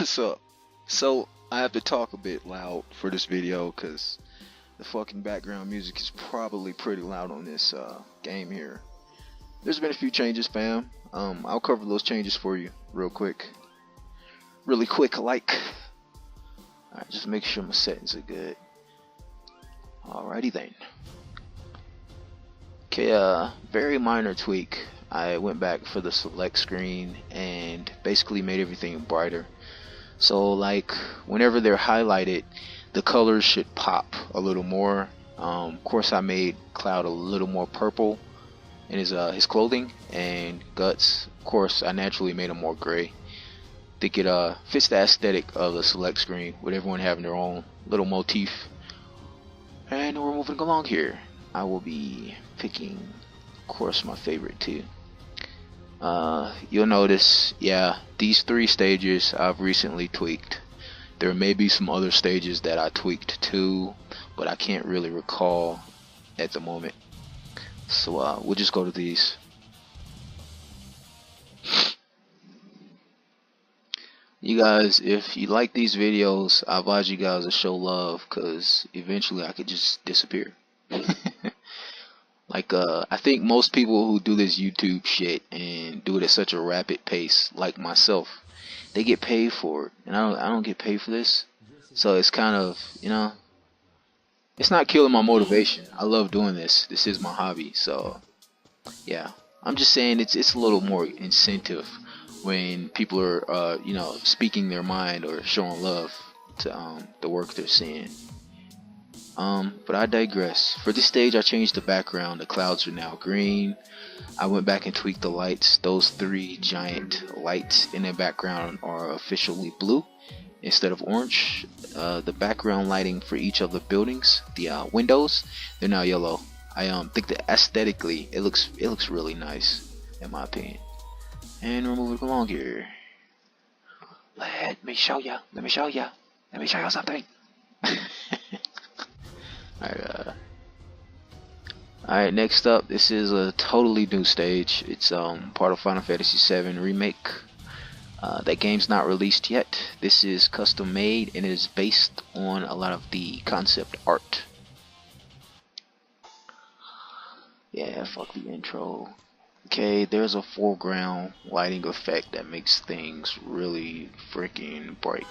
So, so I have to talk a bit loud for this video because the fucking background music is probably pretty loud on this game here. There's been a few changes, fam. I'll cover those changes for you real quick. Really quick, like. Alright, just make sure my settings are good. Alrighty then. Okay, very minor tweak. I went back for the select screen and basically made everything brighter. So like whenever they're highlighted, the colors should pop a little more. Of course I made Cloud a little more purple in his clothing, and Guts, of course I naturally made him more gray. Think it fits the aesthetic of the select screen with everyone having their own little motif. And we're moving along here. I will be picking, of course, my favorite too. You'll notice, yeah, these 3 stages I've recently tweaked. There may be some other stages that I tweaked too, but I can't really recall at the moment. So we'll just go to these. You guys, if you like these videos, I advise you guys to show love, because eventually I could just disappear. Like, I think most people who do this YouTube shit and do it at such a rapid pace, like myself, they get paid for it, and I don't get paid for this. So it's kind of, you know, it's not killing my motivation. I love doing this. This is my hobby. So yeah, I'm just saying it's a little more incentive when people are you know, speaking their mind or showing love to the work they're seeing. But I digress. For this stage I changed the background. The clouds are now green. I went back and tweaked the lights. Those 3 giant lights in the background are officially blue instead of orange. The background lighting for each of the buildings, the windows, they're now yellow. I think that aesthetically it looks really nice in my opinion. And we're moving along here. Let me show you something. Alright, next up, this is a totally new stage. It's part of Final Fantasy VII-Remake. That game's not released yet. This is custom made and it is based on a lot of the concept art. Yeah, fuck the intro. Okay, there's a foreground lighting effect that makes things really freaking bright.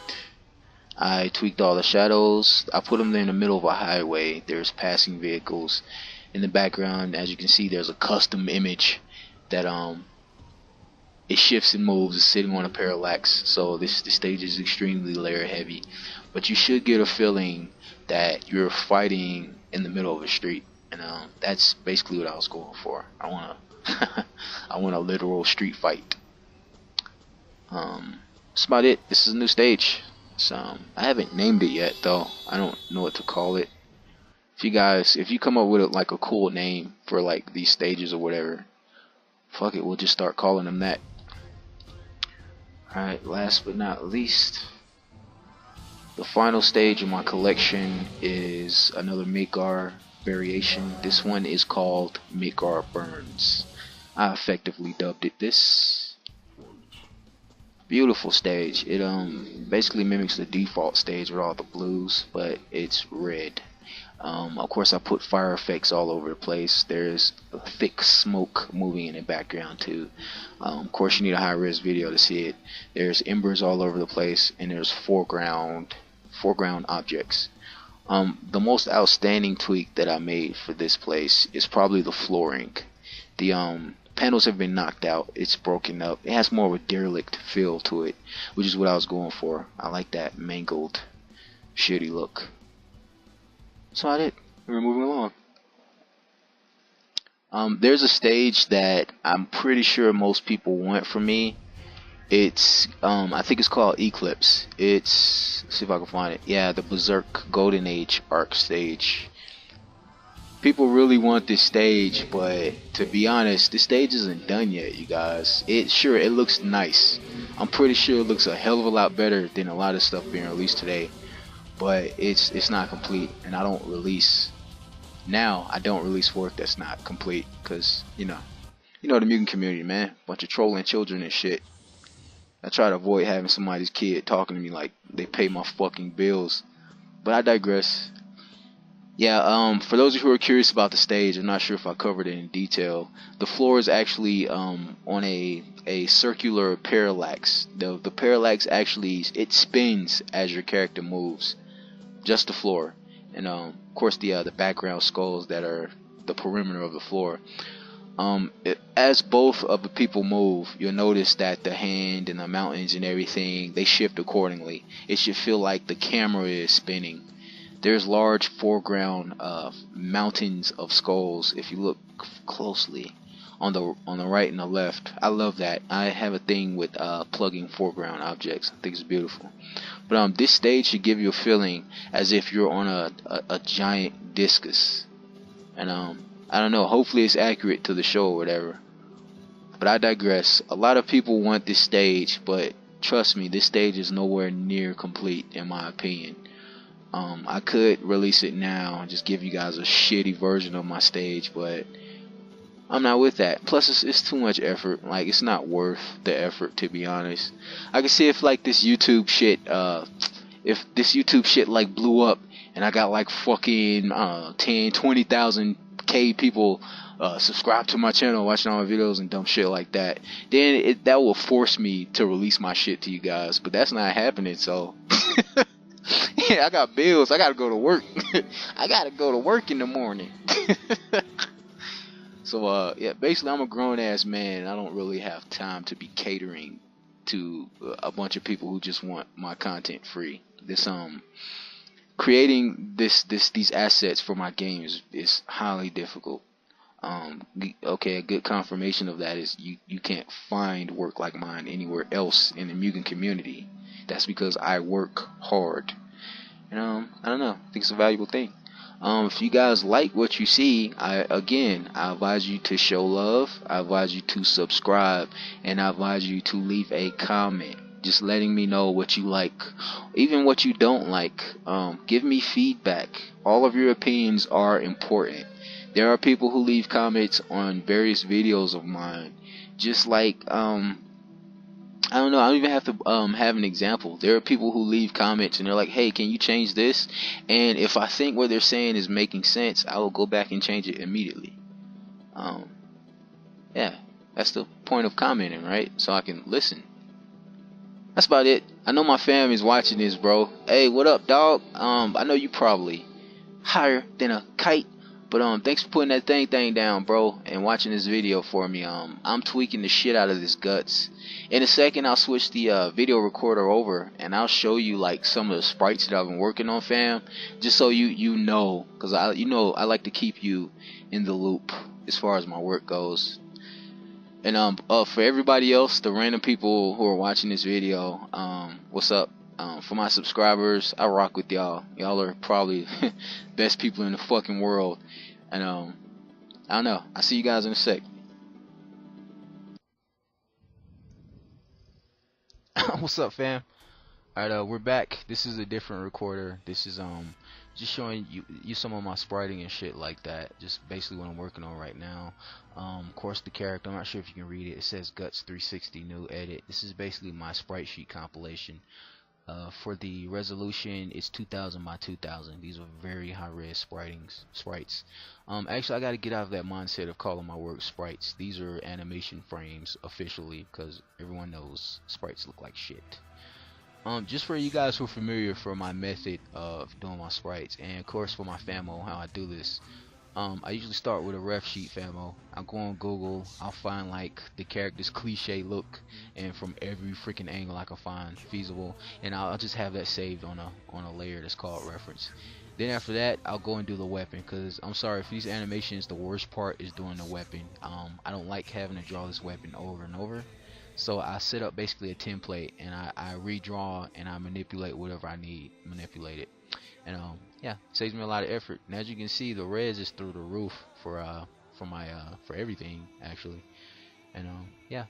I tweaked all the shadows. I put them in the middle of a highway. There's passing vehicles. In the background, as you can see, there's a custom image that it shifts and moves. It's sitting on a parallax. So this stage is extremely layer heavy. But you should get a feeling that you're fighting in the middle of a street. And that's basically what I was going for. I want a literal street fight. That's about it. This is a new stage. So I haven't named it yet though. I don't know what to call it. If you come up with like a cool name for like these stages or whatever, fuck it, we'll just start calling them that. Alright, last but not least, the final stage in my collection is another Midgar variation. This one is called Midgar Burns. I effectively dubbed it this. Beautiful stage. It basically mimics the default stage with all the blues, but it's red. Of course I put fire effects all over the place. There's thick smoke moving in the background too. Of course you need a high-res video to see it. There's embers all over the place, and there's foreground objects. The most outstanding tweak that I made for this place is probably the flooring. The panels have been knocked out. It's broken up. It has more of a derelict feel to it, which is what I was going for. I like that mangled, shitty look. That's about it. We're moving along. There's a stage that I'm pretty sure most people want from me. It's I think it's called Eclipse. Let's see if I can find it. Yeah, the Berserk Golden Age arc stage. People really want this stage, but to be honest, this stage isn't done yet, you guys. It looks nice. I'm pretty sure it looks a hell of a lot better than a lot of stuff being released today. But it's not complete, and I don't release work that's not complete, because you know the M.U.G.E.N community, man, bunch of trolling children and shit. I try to avoid having somebody's kid talking to me like they pay my fucking bills. But I digress. Yeah, for those of you who are curious about the stage, I'm not sure if I covered it in detail. The floor is actually on a circular parallax. The parallax actually it spins as your character moves, just the floor, and of course the background skulls that are the perimeter of the floor. As both of the people move, you'll notice that the hand and the mountains and everything, they shift accordingly. It should feel like the camera is spinning. There's large foreground mountains of skulls if you look closely on the right and the left. I love that. I have a thing with plugging foreground objects. I think it's beautiful. But this stage should give you a feeling as if you're on a giant discus. And I don't know, hopefully it's accurate to the show or whatever. But I digress. A lot of people want this stage, but trust me, this stage is nowhere near complete in my opinion. I could release it now and just give you guys a shitty version of my stage, but I'm not with that. Plus, it's too much effort. Like, it's not worth the effort, to be honest. I can see if like this YouTube shit, if this YouTube shit like blew up and I got like fucking 10, 20,000 K people subscribe to my channel, watching all my videos and dumb shit like that, then that will force me to release my shit to you guys. But that's not happening, so. Yeah, I got bills. I gotta go to work. I gotta go to work in the morning. So, yeah, basically, I'm a grown ass man. I don't really have time to be catering to a bunch of people who just want my content free. Creating these assets for my games is highly difficult. Okay, a good confirmation of that is you can't find work like mine anywhere else in the M.U.G.E.N community. That's because I work hard. And I don't know, I think it's a valuable thing. If you guys like what you see, I advise you to show love, I advise you to subscribe, and I advise you to leave a comment, just letting me know what you like, even what you don't like. Give me feedback. All of your opinions are important. There are people who leave comments on various videos of mine, just like I don't know, I don't even have to have an example. There are people who leave comments and they're like, hey, can you change this? And if I think what they're saying is making sense, I will go back and change it immediately. Yeah, that's the point of commenting, right? So I can listen. That's about it. I know my fam is watching this, bro. Hey, what up, dog? I know you probably higher than a kite. But thanks for putting that thing down, bro, and watching this video for me. I'm tweaking the shit out of this guts. In a second, I'll switch the video recorder over, and I'll show you like some of the sprites that I've been working on, fam, just so you know, cause I like to keep you in the loop as far as my work goes. And for everybody else, the random people who are watching this video, what's up? For my subscribers, I rock with y'all. Y'all are probably best people in the fucking world. And I don't know. I'll see you guys in a sec. What's up, fam? Alright, we're back. This is a different recorder. This is just showing you some of my spriting and shit like that. Just basically what I'm working on right now. Of course, the character, I'm not sure if you can read it. It says Guts 360 new edit. This is basically my sprite sheet compilation. For the resolution, it's 2000 by 2000. These are very high res sprites. Actually, I got to get out of that mindset of calling my work sprites. These are animation frames officially, because everyone knows sprites look like shit. Just for you guys who are familiar for my method of doing my sprites, and of course for my famo, how I do this. I usually start with a ref sheet, famo. I'll go on Google, I'll find like the character's cliche look, and from every freaking angle I can find feasible, and I'll just have that saved on a layer that's called reference. Then after that, I'll go and do the weapon, because I'm sorry, for these animations, the worst part is doing the weapon. I don't like having to draw this weapon over and over. So I set up basically a template, and I redraw and I manipulate whatever I need manipulated. And yeah, it saves me a lot of effort. And as you can see, the res is through the roof for everything actually. And yeah,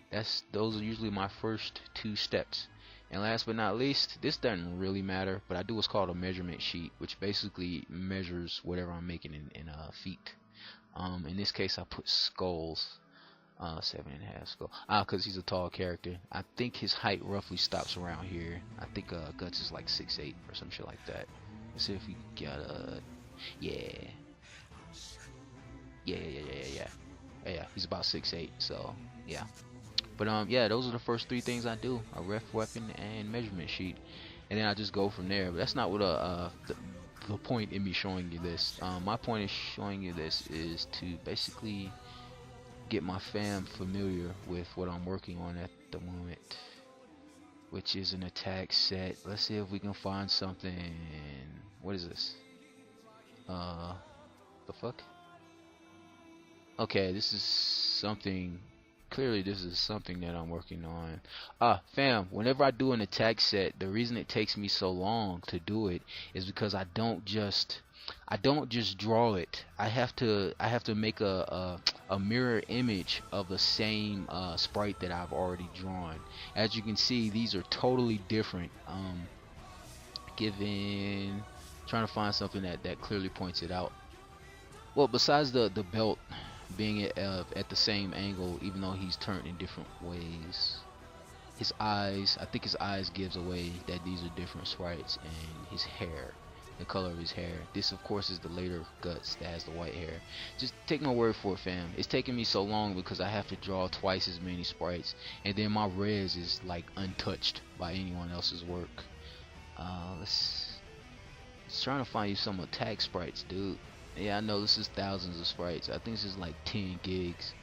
those are usually my first two steps. And last but not least, this doesn't really matter, but I do what's called a measurement sheet, which basically measures whatever I'm making in feet. In this case, I put skulls. 7.5 skull. Cause he's a tall character. I think his height roughly stops around here. I think Guts is like 6'8" or some shit like that. Let's see if we got yeah. Yeah, he's about 6'8", so yeah. But yeah, those are the first three things I do: a ref weapon and measurement sheet, and then I just go from there. But that's not what the point in me showing you this. My point in showing you this is to basically get my fam familiar with what I'm working on at the moment, which is an attack set. Let's see if we can find something. What is this? The fuck? Okay, this is something. Clearly this is something that I'm working on. Fam, whenever I do an attack set, the reason it takes me so long to do it is because I don't just draw it. I have to make a mirror image of the same sprite that I've already drawn. As you can see, these are totally different. Trying to find something that clearly points it out. Well, besides the belt being at the same angle, even though he's turned in different ways. His eyes, I think his eyes gives away that these are different sprites, and his hair, the color of his hair. This of course is the later Guts that has the white hair. Just take my word for it, fam. It's taking me so long because I have to draw twice as many sprites, and then my res is like untouched by anyone else's work. Let's trying to find you some attack sprites, dude. Yeah, I know this is thousands of sprites. I think this is like 10 gigs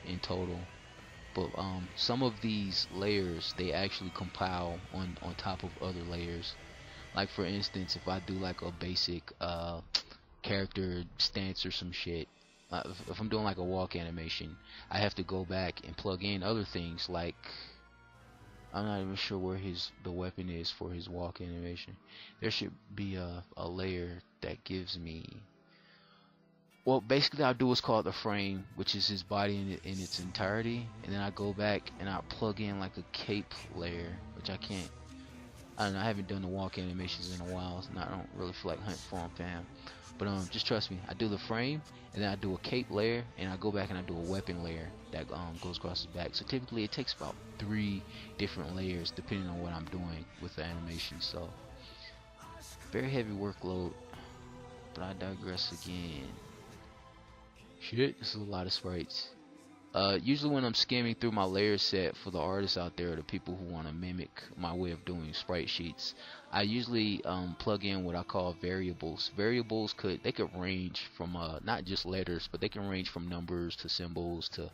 in total. But some of these layers, they actually compile on top of other layers. Like for instance, if I do like a basic character stance or some shit, if I'm doing like a walk animation, I have to go back and plug in other things. Like I'm not even sure where the weapon is for his walk animation. There should be a layer that gives me. Well, basically I'll do what's called the frame, which is his body in its entirety, and then I go back and I plug in like a cape layer, which I don't know, I haven't done the walk animations in a while, so I don't really feel like hunting for them, fam. But just trust me, I do the frame, and then I do a cape layer, and I go back and I do a weapon layer that goes across his back. So typically it takes about 3 different layers depending on what I'm doing with the animation. So very heavy workload, but I digress again. Shit, this is a lot of sprites. Usually when I'm skimming through my layer set for the artists out there, the people who want to mimic my way of doing sprite sheets, I usually plug in what I call variables. Variables could range from not just letters, but they can range from numbers to symbols to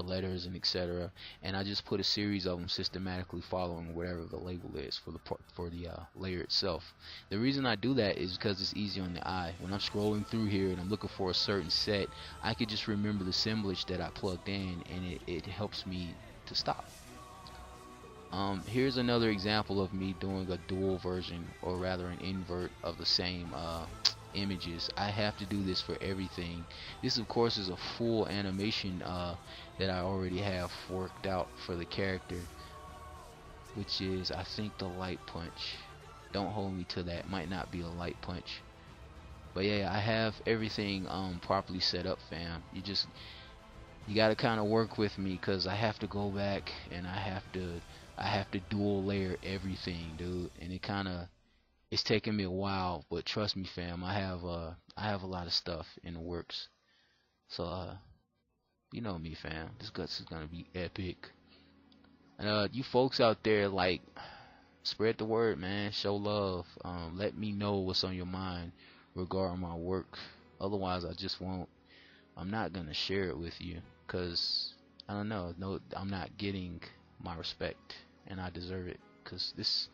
letters and etc. And I just put a series of them systematically following whatever the label is for the layer itself. The reason I do that is because it's easy on the eye. When I'm scrolling through here and I'm looking for a certain set, I could just remember the assemblage that I plugged in, and it helps me to stop. Here's another example of me doing a dual version, or rather an invert of the same images. I have to do this for everything. This of course is a full animation that I already have worked out for the character, which is I think the light punch. Don't hold me to that, might not be a light punch. But yeah, I have everything properly set up, fam. You gotta kind of work with me, cause I have to go back and I have to dual layer everything, dude, and it's taking me a while, but trust me, fam, I have a lot of stuff in the works. So you know me, fam, this Guts is gonna be epic. And you folks out there, like, spread the word, man, show love, let me know what's on your mind regarding my work. Otherwise I just won't. I'm not gonna share it with you, cause I don't know, no, I'm not getting my respect, and I deserve it, cause this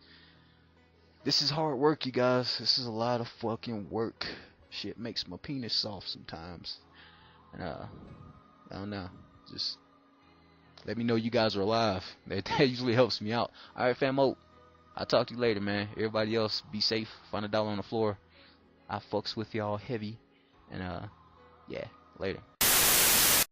is hard work, you guys. This is a lot of fucking work. Shit makes my penis soft sometimes, and I don't know, just let me know you guys are alive. That usually helps me out. Alright, famo, I'll talk to you later, man. Everybody else, be safe, find $1 on the floor. I fucks with y'all heavy, and yeah, later.